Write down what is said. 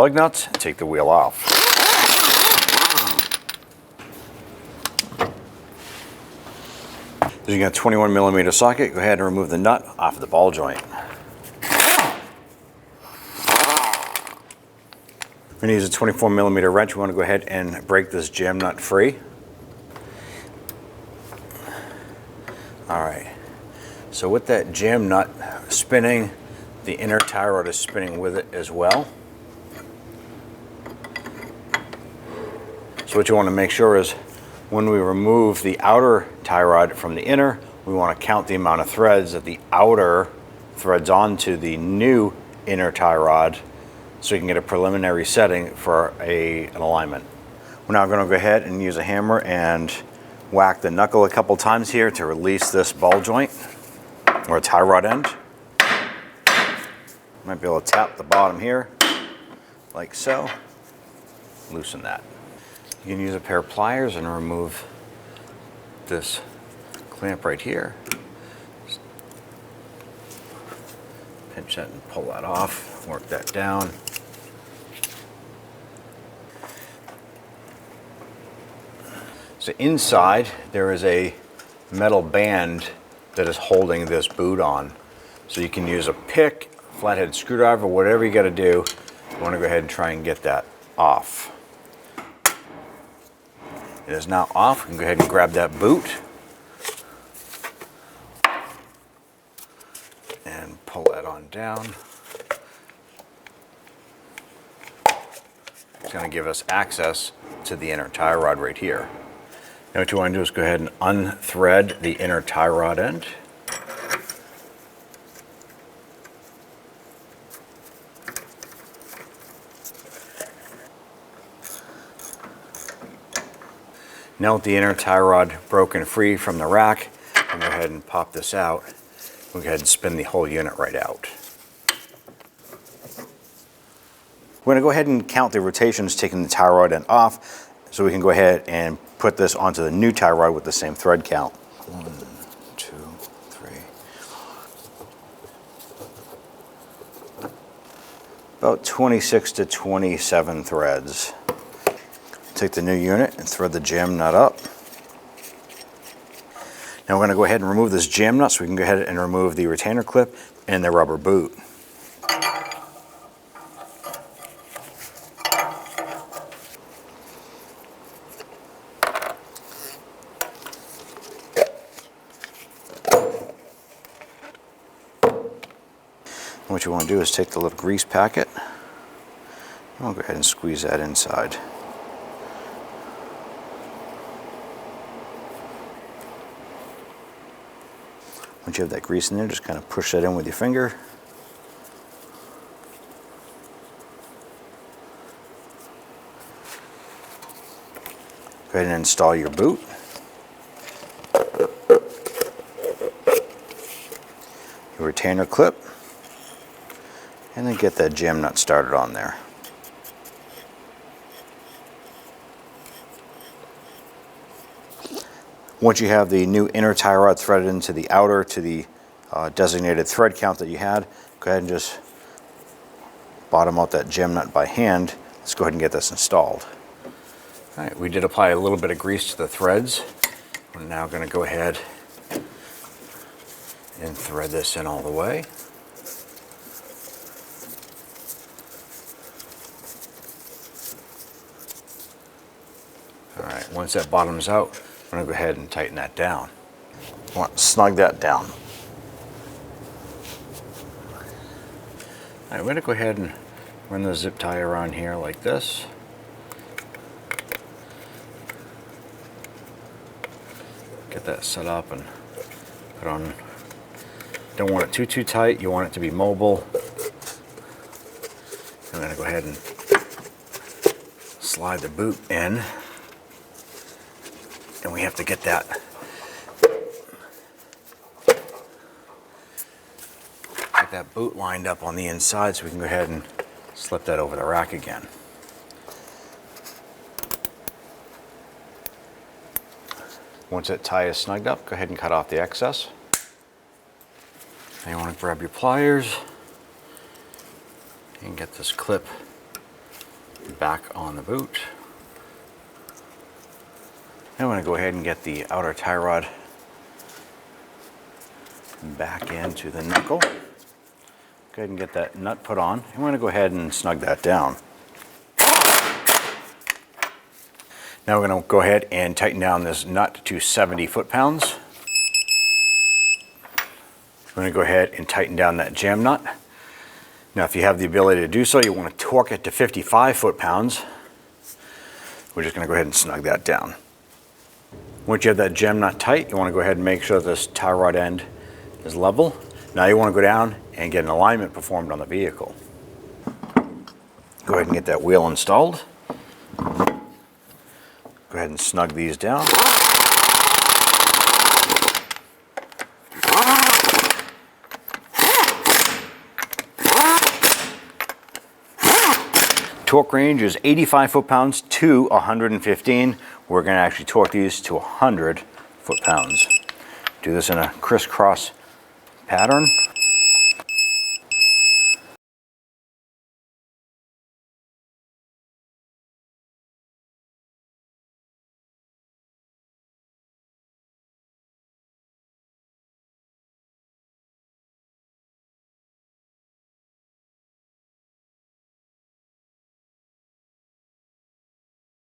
lug nuts and take the wheel off. Using a 21mm socket, go ahead and remove the nut off of the ball joint. We're going to use a 24mm wrench. We want to go ahead and break this jam nut free. All right, so with that jam nut spinning, the inner tie rod is spinning with it as well. So what you want to make sure is when we remove the outer tie rod from the inner, we want to count the amount of threads that the outer threads onto the new inner tie rod so you can get a preliminary setting for an alignment. We're now going to go ahead and use a hammer and whack the knuckle a couple times here to release this ball joint or tie rod end. Might be able to tap the bottom here like so. Loosen that. You can use a pair of pliers and remove this clamp right here. Just pinch that and pull that off, work that down. So inside there is a metal band that is holding this boot on. So you can use a pick, flathead screwdriver, whatever you got to do. You want to go ahead and try and get that off. It is now off. We can go ahead and grab that boot and pull that on down. It's going to give us access to the inner tie rod right here. Now what you want to do is go ahead and unthread the inner tie rod end. Now with the inner tie rod broken free from the rack, we'll go ahead and pop this out. We'll go ahead and spin the whole unit right out. We're going to go ahead and count the rotations taking the tie rod end off so we can go ahead and put this onto the new tie rod with the same thread count. 1, 2, 3. About 26 to 27 threads. Take the new unit and thread the jam nut up. Now we're going to go ahead and remove this jam nut so we can go ahead and remove the retainer clip and the rubber boot. And what you want to do is take the little grease packet and we'll go ahead and squeeze that inside. Once you have that grease in there, just kind of push that in with your finger. Go ahead and install your boot. Your retainer clip. And then get that jam nut started on there. Once you have the new inner tie rod threaded into the outer to the designated thread count that you had, go ahead and just bottom out that jam nut by hand. Let's go ahead and get this installed. All right, we did apply a little bit of grease to the threads. We're now going to go ahead and thread this in all the way. All right, once that bottoms out, I'm going to go ahead and tighten that down. I want to snug that down. All right, we're going to go ahead and run the zip tie around here like this. Get that set up and put on. Don't want it too tight. You want it to be mobile. I'm going to go ahead and slide the boot in. And we have to get that boot lined up on the inside so we can go ahead and slip that over the rack again. Once that tie is snugged up, go ahead and cut off the excess. Now you want to grab your pliers and get this clip back on the boot. Now I'm going to go ahead and get the outer tie rod back into the knuckle. Go ahead and get that nut put on. I'm going to go ahead and snug that down. Now we're going to go ahead and tighten down this nut to 70 foot-pounds. We're going to go ahead and tighten down that jam nut. Now if you have the ability to do so, you want to torque it to 55 foot-pounds. We're just going to go ahead and snug that down. Once you have that jam nut tight, you want to go ahead and make sure this tie rod end is level. Now you want to go down and get an alignment performed on the vehicle. Go ahead and get that wheel installed. Go ahead and snug these down. Torque range is 85 foot-pounds to 115. We're going to actually torque these to 100 foot-pounds. Do this in a crisscross pattern.